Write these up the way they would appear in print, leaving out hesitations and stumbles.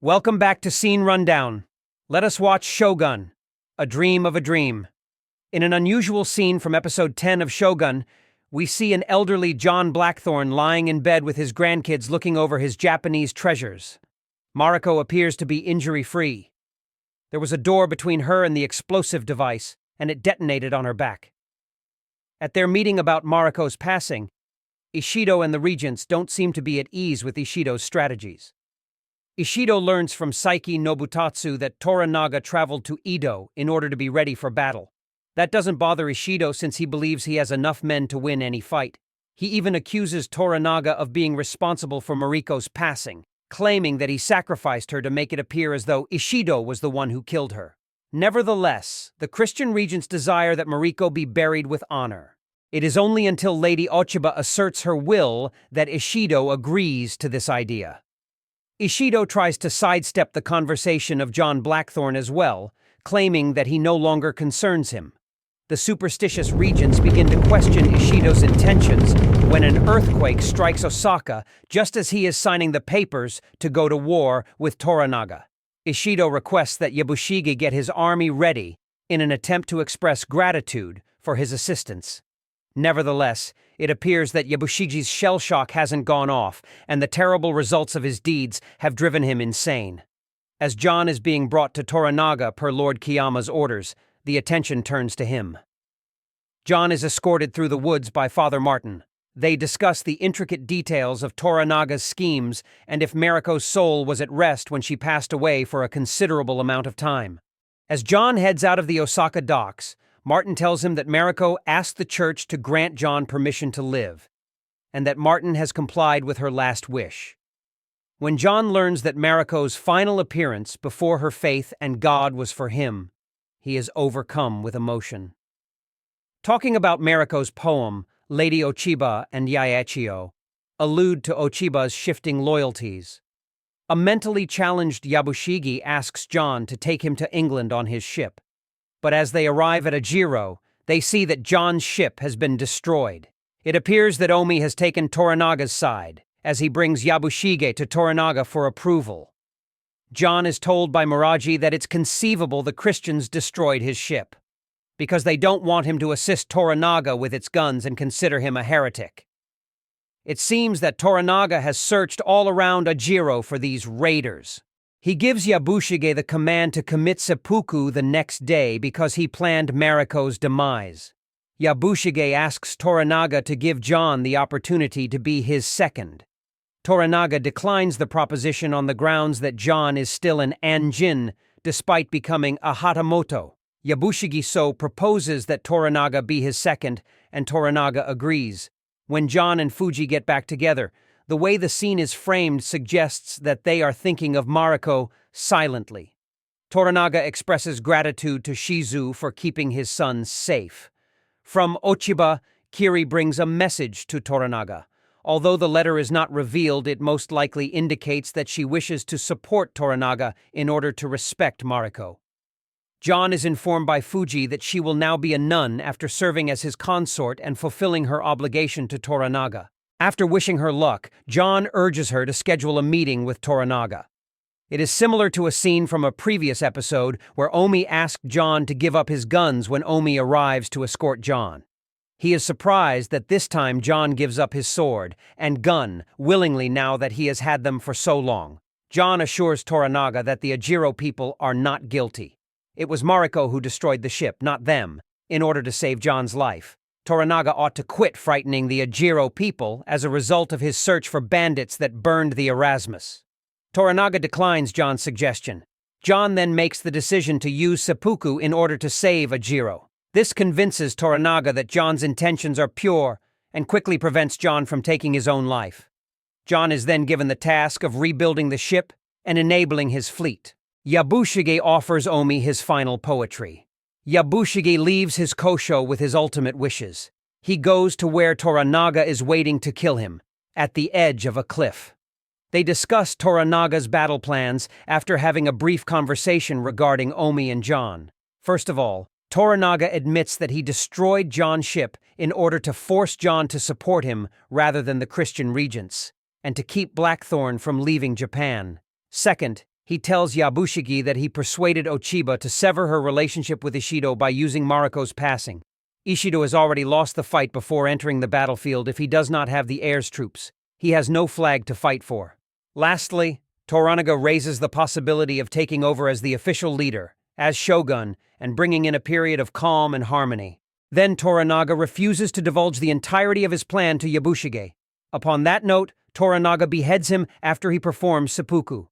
Welcome back to Scene Rundown. Let us watch Shogun, A Dream of a Dream. In an unusual scene from episode 10 of Shogun, we see an elderly John Blackthorne lying in bed with his grandkids looking over his Japanese treasures. Mariko appears to be injury-free. There was a door between her and the explosive device, and it detonated on her back. At their meeting about Mariko's passing, Ishido and the regents don't seem to be at ease with Ishido's strategies. Ishido learns from Saiki Nobutatsu that Toranaga traveled to Edo in order to be ready for battle. That doesn't bother Ishido since he believes he has enough men to win any fight. He even accuses Toranaga of being responsible for Mariko's passing, claiming that he sacrificed her to make it appear as though Ishido was the one who killed her. Nevertheless, the Christian regents desire that Mariko be buried with honor. It is only until Lady Ochiba asserts her will that Ishido agrees to this idea. Ishido tries to sidestep the conversation of John Blackthorne as well, claiming that he no longer concerns him. The superstitious regents begin to question Ishido's intentions when an earthquake strikes Osaka just as he is signing the papers to go to war with Toranaga. Ishido requests that Yabushige get his army ready in an attempt to express gratitude for his assistance. Nevertheless, it appears that Yabushige's shell shock hasn't gone off, and the terrible results of his deeds have driven him insane. As John is being brought to Toranaga per Lord Kiyama's orders, the attention turns to him. John is escorted through the woods by Father Martin. They discuss the intricate details of Toranaga's schemes and if Mariko's soul was at rest when she passed away for a considerable amount of time. As John heads out of the Osaka docks, Martin tells him that Mariko asked the church to grant John permission to live, and that Martin has complied with her last wish. When John learns that Mariko's final appearance before her faith and God was for him, he is overcome with emotion. Talking about Mariko's poem, Lady Ochiba and Yaechio allude to Ochiba's shifting loyalties. A mentally challenged Yabushige asks John to take him to England on his ship. But as they arrive at Ajiro, they see that John's ship has been destroyed. It appears that Omi has taken Toranaga's side, as he brings Yabushige to Toranaga for approval. John is told by Miraji that it's conceivable the Christians destroyed his ship, because they don't want him to assist Toranaga with its guns and consider him a heretic. It seems that Toranaga has searched all around Ajiro for these raiders. He gives Yabushige the command to commit seppuku the next day because he planned Mariko's demise. Yabushige asks Toranaga to give John the opportunity to be his second. Toranaga declines the proposition on the grounds that John is still an Anjin despite becoming a Hatamoto. Yabushige so proposes that Toranaga be his second, and Toranaga agrees. When John and Fuji get back together, the way the scene is framed suggests that they are thinking of Mariko silently. Toranaga expresses gratitude to Shizu for keeping his son safe. From Ochiba, Kiri brings a message to Toranaga. Although the letter is not revealed, it most likely indicates that she wishes to support Toranaga in order to respect Mariko. John is informed by Fuji that she will now be a nun after serving as his consort and fulfilling her obligation to Toranaga. After wishing her luck, John urges her to schedule a meeting with Toranaga. It is similar to a scene from a previous episode where Omi asked John to give up his guns when Omi arrives to escort John. He is surprised that this time John gives up his sword and gun willingly now that he has had them for so long. John assures Toranaga that the Ajiro people are not guilty. It was Mariko who destroyed the ship, not them, in order to save John's life. Toranaga ought to quit frightening the Ajiro people as a result of his search for bandits that burned the Erasmus. Toranaga declines John's suggestion. John then makes the decision to use seppuku in order to save Ajiro. This convinces Toranaga that John's intentions are pure and quickly prevents John from taking his own life. John is then given the task of rebuilding the ship and enabling his fleet. Yabushige offers Omi his final poetry. Yabushige leaves his kosho with his ultimate wishes. He goes to where Toranaga is waiting to kill him, at the edge of a cliff. They discuss Toranaga's battle plans after having a brief conversation regarding Omi and John. First of all, Toranaga admits that he destroyed John's ship in order to force John to support him rather than the Christian regents, and to keep Blackthorne from leaving Japan. Second, He tells Yabushige that he persuaded Ochiba to sever her relationship with Ishido by using Mariko's passing. Ishido has already lost the fight before entering the battlefield if he does not have the heir's troops. He has no flag to fight for. Lastly, Toranaga raises the possibility of taking over as the official leader, as Shogun, and bringing in a period of calm and harmony. Then Toranaga refuses to divulge the entirety of his plan to Yabushige. Upon that note, Toranaga beheads him after he performs seppuku.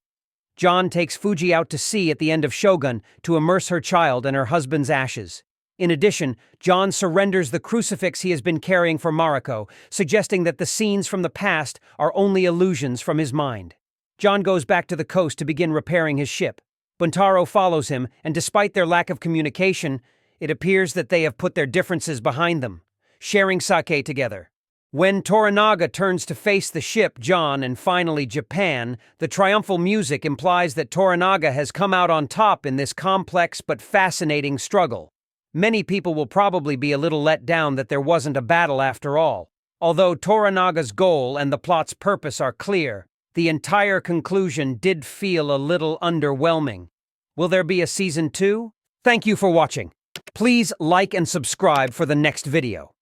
John takes Fuji out to sea at the end of Shogun to immerse her child in her husband's ashes. In addition, John surrenders the crucifix he has been carrying for Mariko, suggesting that the scenes from the past are only illusions from his mind. John goes back to the coast to begin repairing his ship. Buntaro follows him, and despite their lack of communication, it appears that they have put their differences behind them, sharing sake together. When Toranaga turns to face the ship, John, and finally Japan, the triumphal music implies that Toranaga has come out on top in this complex but fascinating struggle. Many people will probably be a little let down that there wasn't a battle after all. Although Toranaga's goal and the plot's purpose are clear, the entire conclusion did feel a little underwhelming. Will there be a season 2? Thank you for watching. Please like and subscribe for the next video.